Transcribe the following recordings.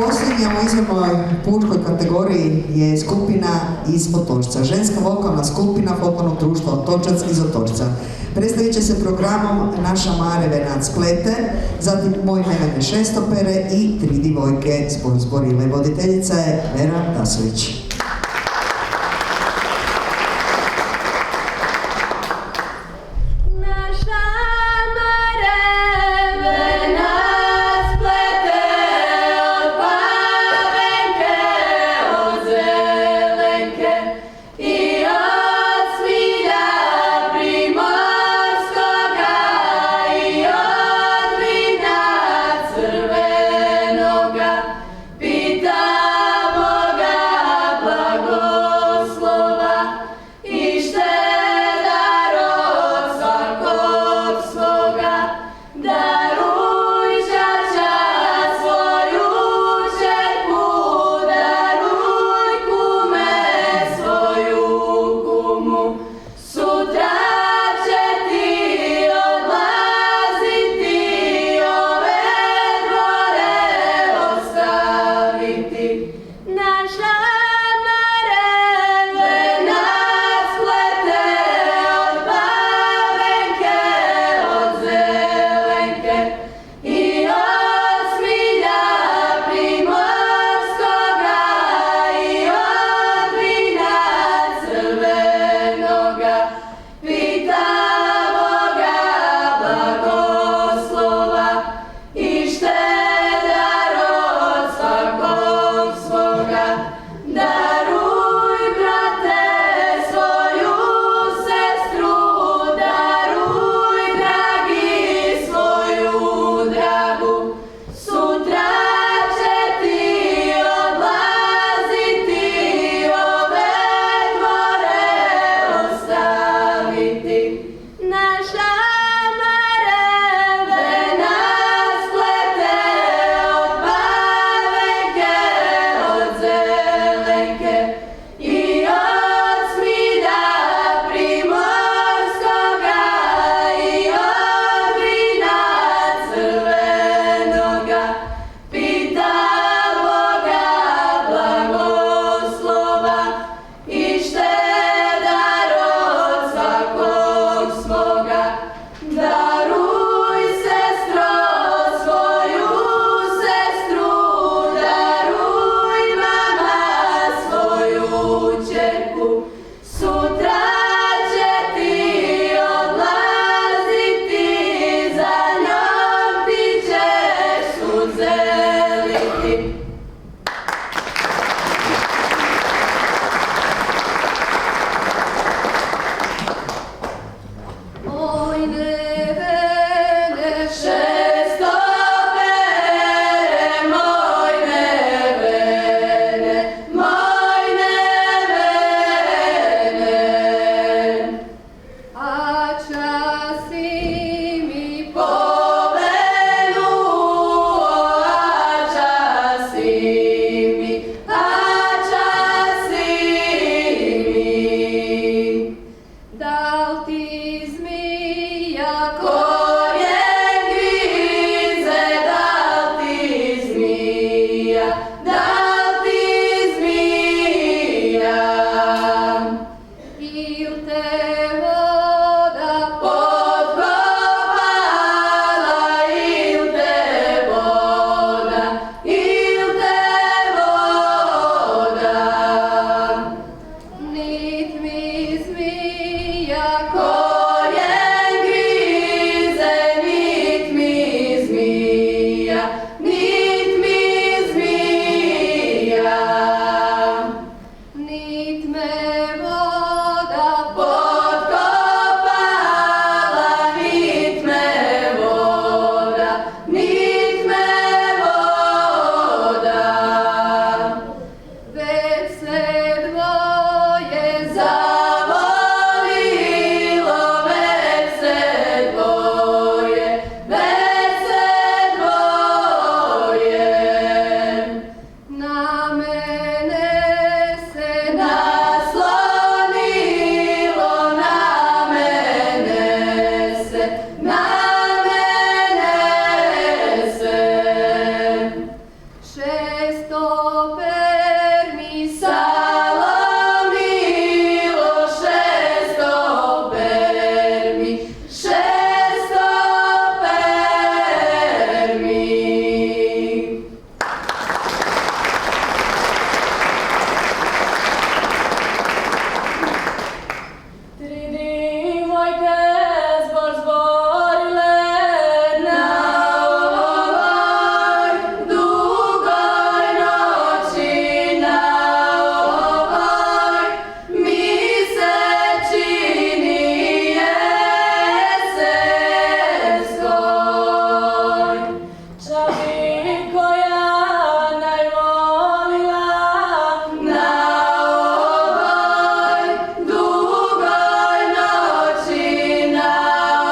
Posljednja u izvornoj pučkoj kategoriji je skupina iz Otočca. Ženska vokalna skupina folklornog društva Otočac iz Otočca. Predstavit će se programom Naša Mare Venac plete, zatim Moj Nevene šestopere i Tri divojke zborile. Voditeljica je Vera Tasović. šesto permi salamilo, šesto permi, šesto permi. Tri divojke zbor zborile na ovoj dugoj noći, na ovoj mi se čini jesenskoj. Čabi koja najvolila na ovoj dugoj noći, na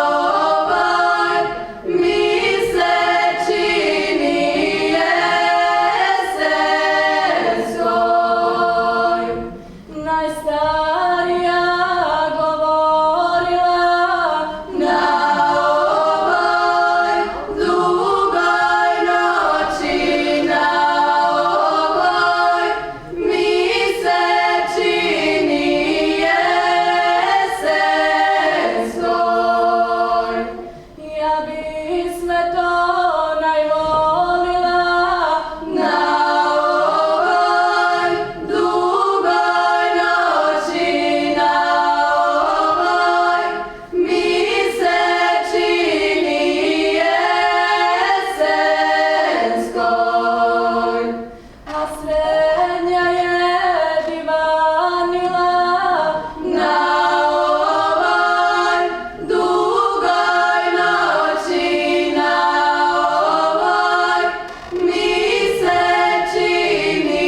ovoj mi se čini jesenskoj. Najstarija govorila na ovoj dugoj noći, na ovoj mi se čini jesenskoj. Ja bi sve to najvolila na ovoj dugoj noći, na ovoj mi se čini jesenskoj. A srednja je divanila na ovoj dugoj noći, na ovoj mi se čini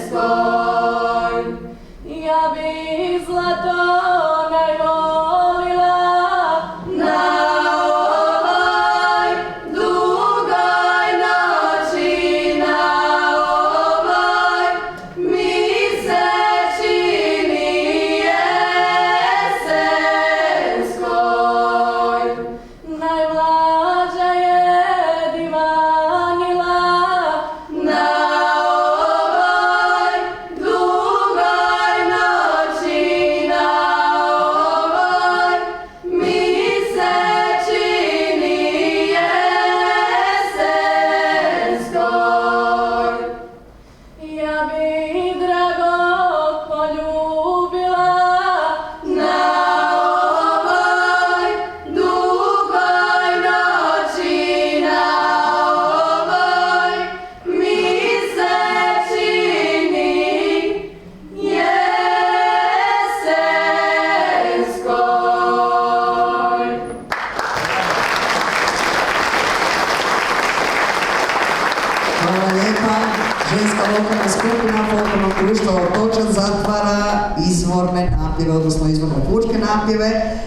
jesenskoj. Ja bi zlato najvolila na ovoj dugoj noći, na ovoj mi se čini jesenskoj. Najmlađa je divanila na ovoj dugoj noći, na ovoj mi se čini jesenskoj. Ja bi drago poljubila na ovoj dugoj noći, na ovoj mi se čini jesenskoj. Hvala lijepa. Ženska vokalna skupina Folklornog društva Otočac zatvara izvorne napjeve, odnosno izvorne pučke napjeve.